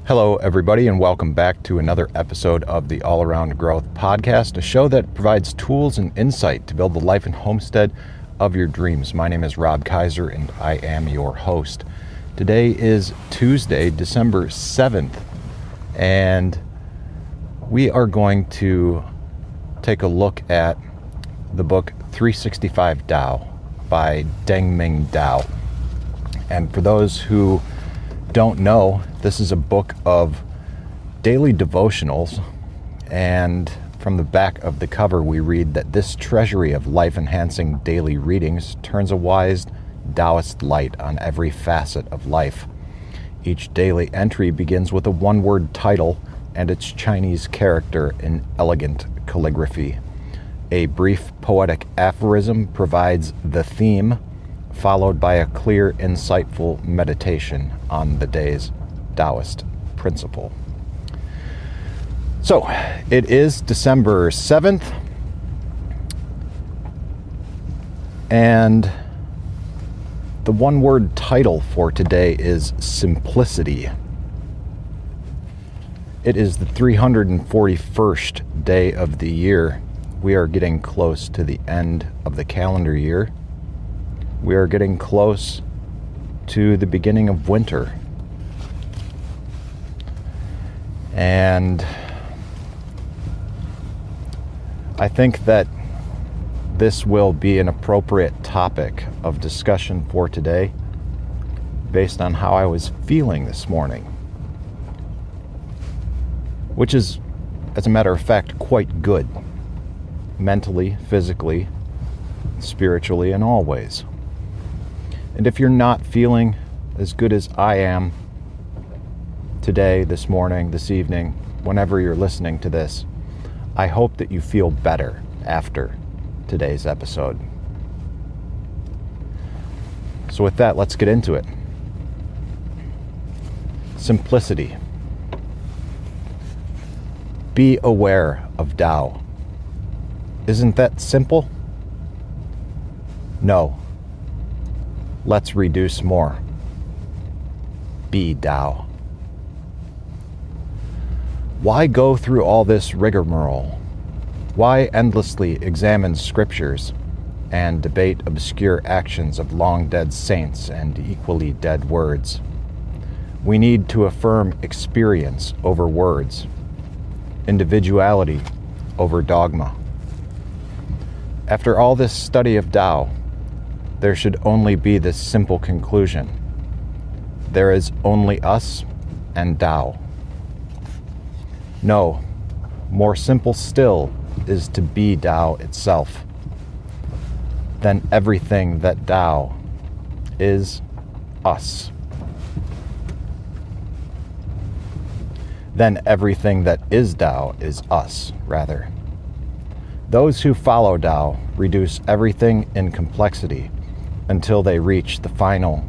Hello, everybody, and welcome back to another episode of the All Around Growth Podcast, a show that provides tools and insight to build the life and homestead of your dreams. My name is Rob Kaiser, and I am your host. Today is Tuesday, December 7th, and we are going to take a look at the book 365 Tao by Deng-Ming Dao. And for those who don't know, this is a book of daily devotionals, and from the back of the cover we read that this treasury of life-enhancing daily readings turns a wise Taoist light on every facet of life. Each daily entry begins with a one-word title and its Chinese character in elegant calligraphy. A brief poetic aphorism provides the theme, followed by a clear, insightful meditation on the day's Taoist principle. So, it is December 7th, and the one-word title for today is Simplicity. It is the 341st day of the year. We are getting close to the end of the calendar year. We are getting close to the beginning of winter. And I think that this will be an appropriate topic of discussion for today based on how I was feeling this morning, which is, as a matter of fact, quite good, mentally, physically, spiritually, in all ways. And if you're not feeling as good as I am today, this morning, this evening, whenever you're listening to this, I hope that you feel better after today's episode. So with that, let's get into it. Simplicity. Be aware of Tao. Isn't that simple? No. Let's reduce more. Be Tao. Why go through all this rigmarole? Why endlessly examine scriptures and debate obscure actions of long-dead saints and equally dead words? We need to affirm experience over words, individuality over dogma. After all this study of Tao, there should only be this simple conclusion: there is only us and Tao. No, more simple still is to be Tao itself. Then everything that Tao is us. Then everything that is Tao is us, rather. Those who follow Tao reduce everything in complexity until they reach the final,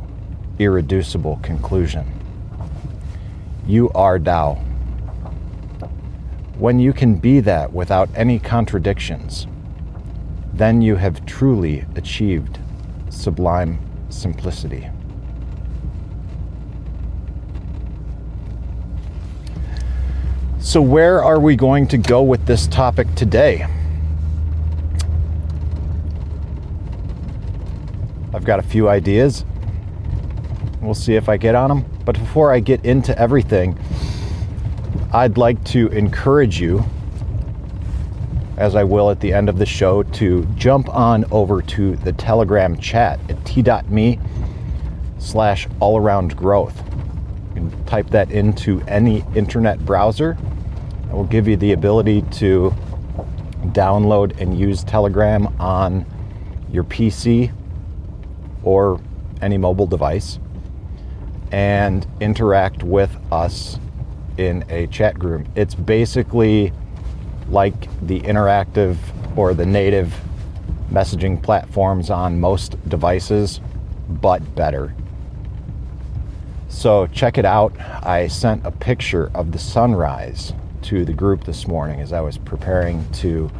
irreducible conclusion. You are Tao. When you can be that without any contradictions, then you have truly achieved sublime simplicity. So where are we going to go with this topic today? I've got a few ideas. We'll see if I get on them. But before I get into everything, I'd like to encourage you, as I will at the end of the show, to jump on over to the Telegram chat at t.me/allaroundgrowth. You can type that into any internet browser. It will give you the ability to download and use Telegram on your PC or any mobile device and interact with us in a chat group. It's basically like the interactive or the native messaging platforms on most devices, but better. So check it out. I sent a picture of the sunrise to the group this morning as I was preparing to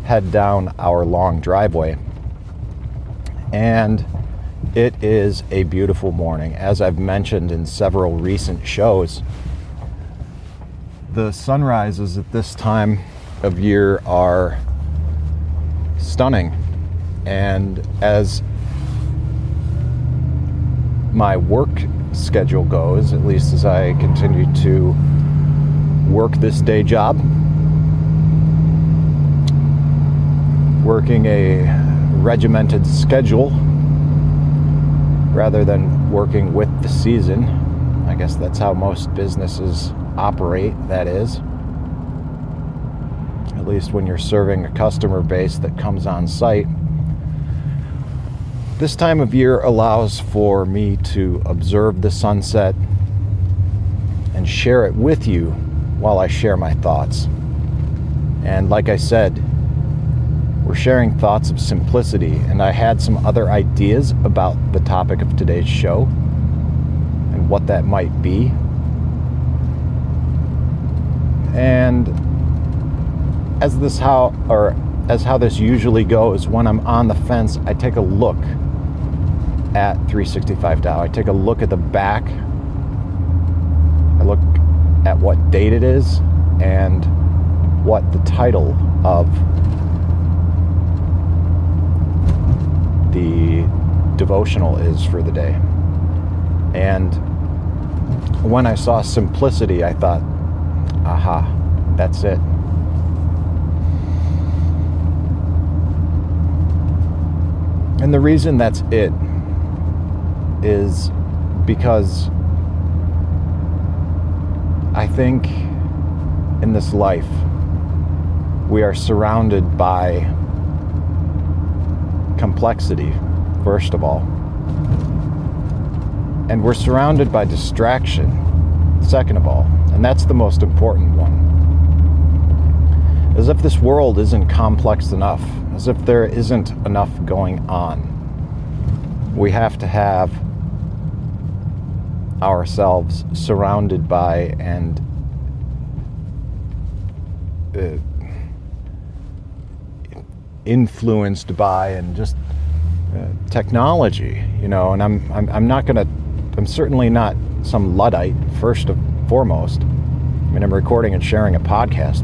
head down our long driveway. And it is a beautiful morning. As I've mentioned in several recent shows, The sunrises at this time of year are stunning, and as my work schedule goes, at least as I continue to work this day job, working a regimented schedule rather than working with the season. I guess that's how most businesses operate, that is. At least when you're serving a customer base that comes on site. This time of year allows for me to observe the sunset and share it with you while I share my thoughts. And like I said, we're sharing thoughts of simplicity, and I had some other ideas about the topic of today's show and what that might be. And as how this usually goes, when I'm on the fence, I take a look at 365 Tao. I take a look at the back. I look at what date it is and what the title of the devotional is for the day. And when I saw simplicity, I thought, aha, that's it. And the reason that's it is because I think in this life we are surrounded by complexity, first of all. And we're surrounded by distraction, second of all. And that's the most important one. As if this world isn't complex enough, as if there isn't enough going on. We have to have ourselves surrounded by and influenced by and just technology, and I'm certainly not some Luddite, first and foremost. I mean, I'm recording and sharing a podcast,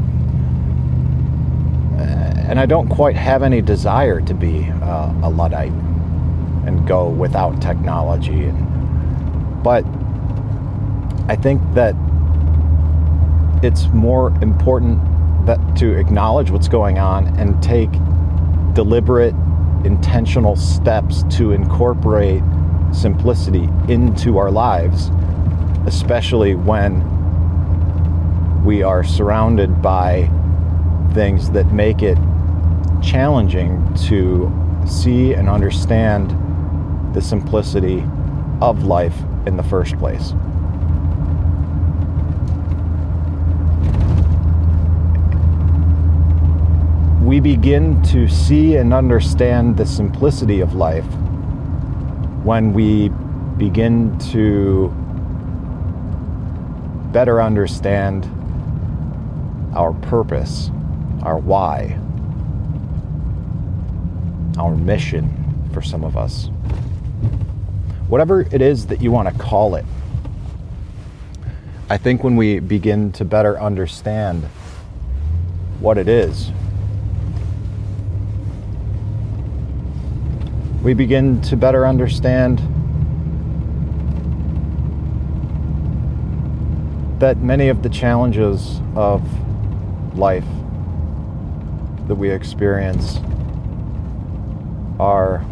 and I don't quite have any desire to be a Luddite and go without technology. But I think that it's more important to acknowledge what's going on and take deliberate, intentional steps to incorporate simplicity into our lives, especially when we are surrounded by things that make it challenging to see and understand the simplicity of life in the first place. We begin to see and understand the simplicity of life when we begin to better understand our purpose, our why, our mission for some of us. Whatever it is that you want to call it, I think when we begin to better understand what it is, we begin to better understand that many of the challenges of life that we experience are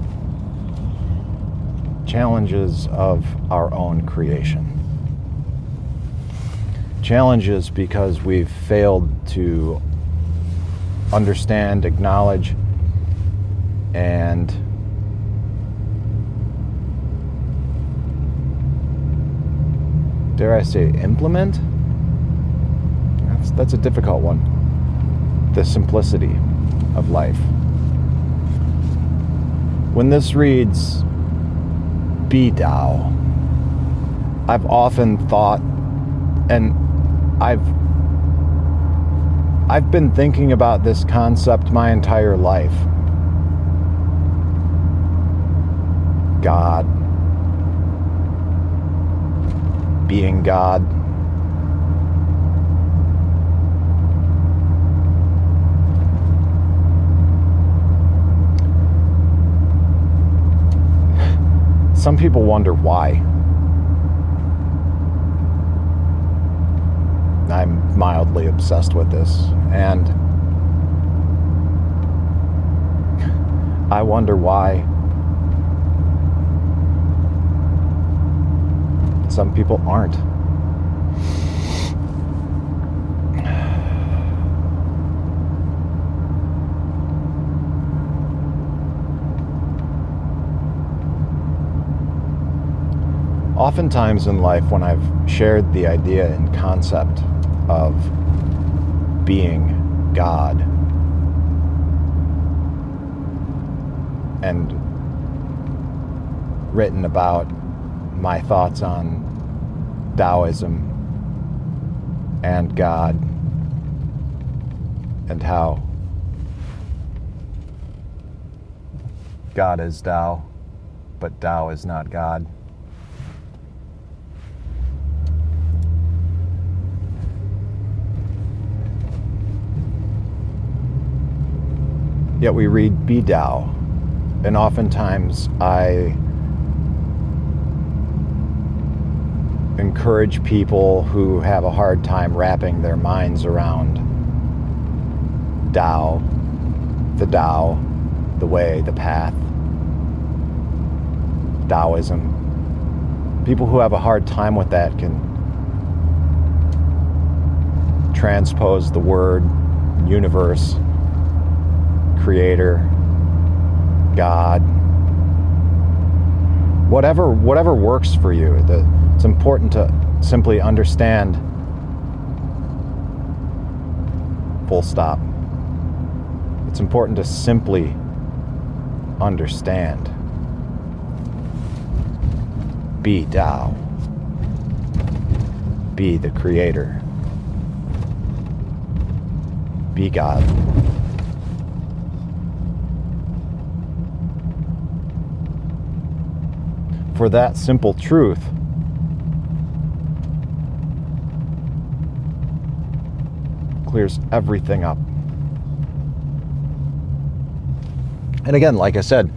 challenges of our own creation. Challenges because we've failed to understand, acknowledge, and dare I say, implement? That's a difficult one. The simplicity of life. When this reads, be Tao, I've often thought, and I've been thinking about this concept my entire life. God. Being God. Some people wonder why. I'm mildly obsessed with this, and I wonder why some people aren't. Oftentimes in life, when I've shared the idea and concept of being God and written about my thoughts on Taoism and God and how God is Tao, but Tao is not God. Yet we read Be Tao, and oftentimes I encourage people who have a hard time wrapping their minds around Tao, the way, the path, Taoism. People who have a hard time with that can transpose the word, universe, creator, God, whatever works for you. It's important to simply understand, full stop. It's important to simply understand. Be Tao. Be the creator. Be God. For that simple truth clears everything up. And again, like I said,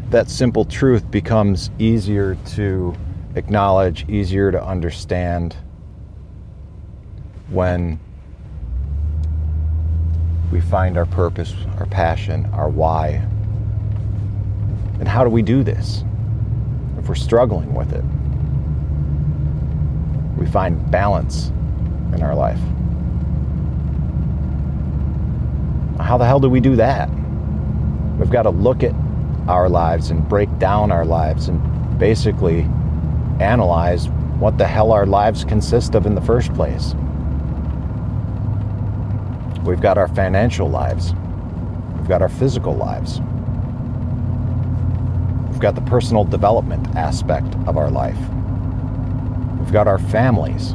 that simple truth becomes easier to acknowledge, easier to understand when we find our purpose, our passion, our why. And how do we do this? If we're struggling with it, we find balance in our life. How the hell do we do that? We've got to look at our lives and break down our lives and basically analyze what the hell our lives consist of in the first place. We've got our financial lives. We've got our physical lives. We've got the personal development aspect of our life. We've got our families.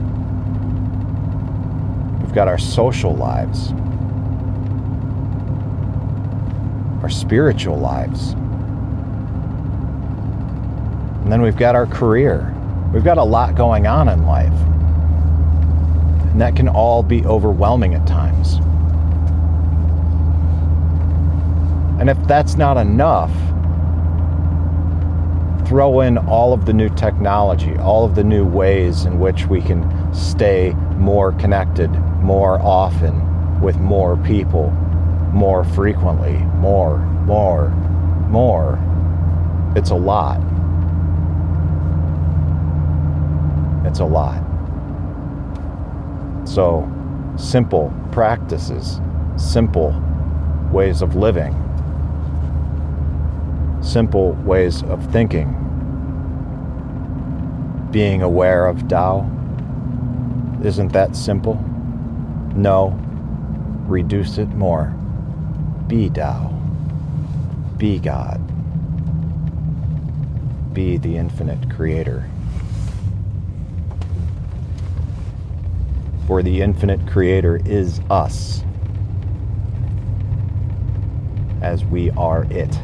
We've got our social lives. Our spiritual lives. And then we've got our career. We've got a lot going on in life. And that can all be overwhelming at times. And if that's not enough, throw in all of the new technology, all of the new ways in which we can stay more connected, more often, with more people, more frequently, more. It's a lot. It's a lot. So, simple practices, simple ways of living, simple ways of thinking, being aware of Tao. Isn't that simple? No. Reduce it more. Be Tao. Be God. Be the infinite creator. For the infinite creator is us, as we are it.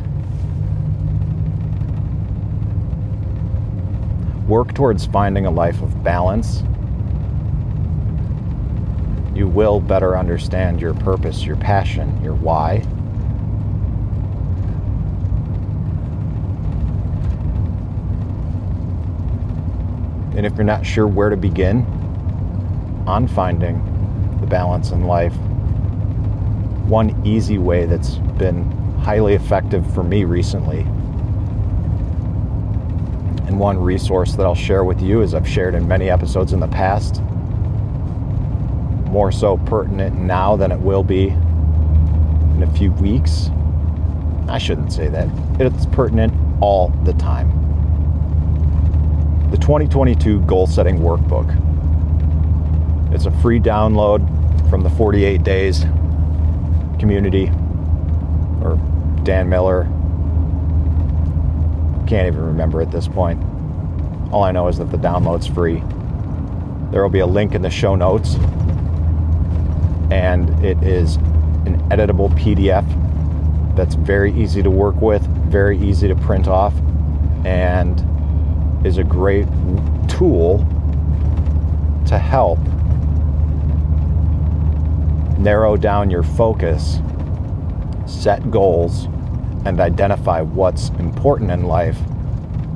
Work towards finding a life of balance. You will better understand your purpose, your passion, your why. And if you're not sure where to begin on finding the balance in life, one easy way that's been highly effective for me recently, and one resource that I'll share with you, as I've shared in many episodes in the past, more so pertinent now than it will be in a few weeks. I shouldn't say that. It's pertinent all the time. The 2022 Goal Setting Workbook. It's a free download from the 48 Days community, or Dan Miller. Can't even remember at this point. All I know is that the download's free. There will be a link in the show notes, and it is an editable PDF that's very easy to work with, very easy to print off, and is a great tool to help narrow down your focus, set goals, and identify what's important in life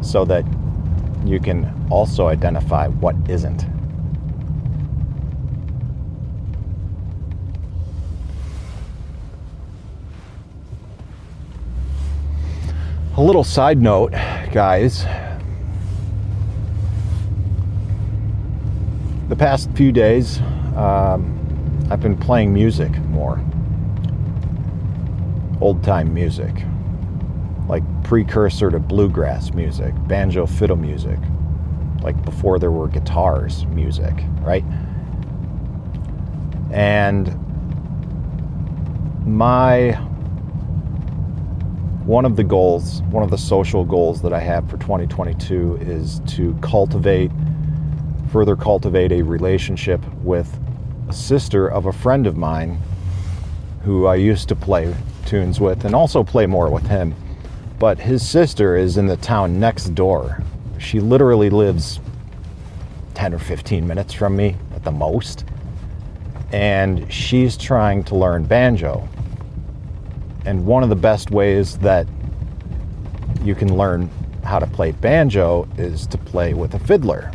so that you can also identify what isn't. A little side note, guys. The past few days, I've been playing music more. Old-time music. Like precursor to bluegrass music, banjo fiddle music. Like before there were guitars music, right? And one of the social goals that I have for 2022 is to further cultivate a relationship with a sister of a friend of mine who I used to play tunes with and also play more with him. But his sister is in the town next door. She literally lives 10 or 15 minutes from me at the most. And she's trying to learn banjo. And one of the best ways that you can learn how to play banjo is to play with a fiddler.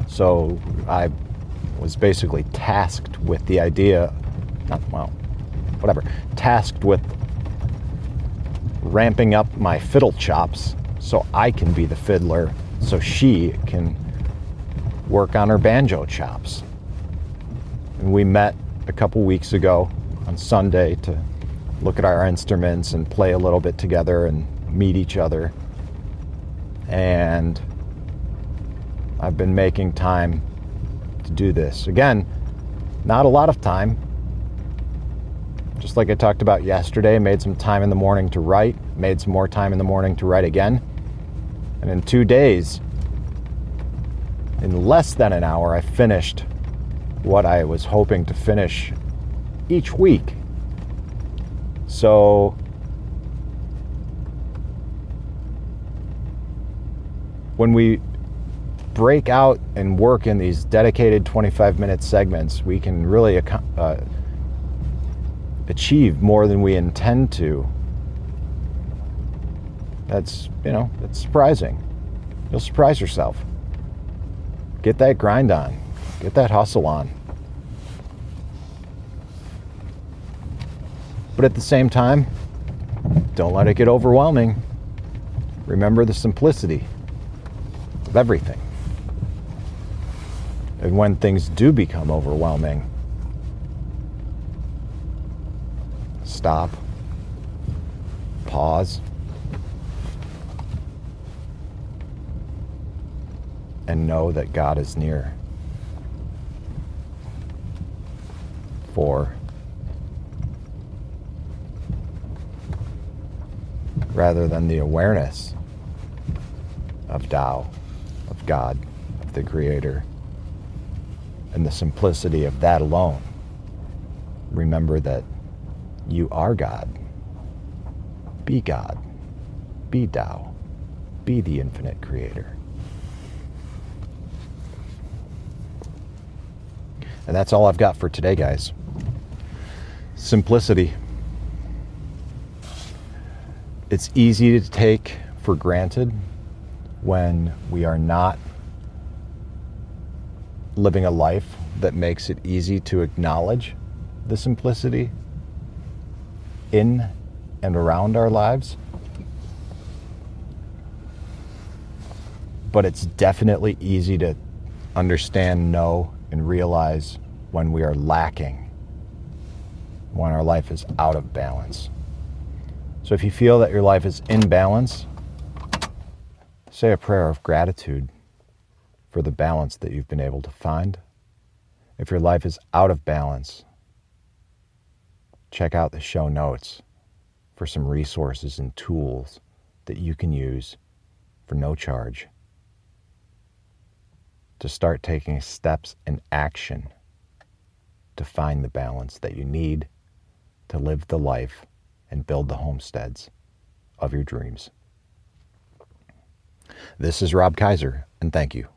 So I was basically tasked with the idea, tasked with ramping up my fiddle chops so I can be the fiddler, so she can work on her banjo chops. And we met a couple weeks ago on Sunday to look at our instruments and play a little bit together and meet each other. And I've been making time to do this. Again, not a lot of time. Just like I talked about yesterday, made some time in the morning to write, made some more time in the morning to write again. And in 2 days, in less than an hour, I finished what I was hoping to finish each week. So when we break out and work in these dedicated 25-minute segments, we can really achieve more than we intend to. That's surprising. You'll surprise yourself. Get that grind on. Get that hustle on. But at the same time, don't let it get overwhelming. Remember the simplicity of everything. And when things do become overwhelming, stop, pause, and know that God is near. For rather than the awareness of Tao, of God, of the Creator, and the simplicity of that alone, remember that you are God. Be God. Be Tao. Be the infinite Creator. And that's all I've got for today, guys. Simplicity. It's easy to take for granted when we are not living a life that makes it easy to acknowledge the simplicity in and around our lives. But it's definitely easy to understand, know, and realize when we are lacking, when our life is out of balance. So if you feel that your life is in balance, say a prayer of gratitude for the balance that you've been able to find. If your life is out of balance, check out the show notes for some resources and tools that you can use for no charge to start taking steps and action to find the balance that you need to live the life and build the homesteads of your dreams. This is Rob Kaiser, and thank you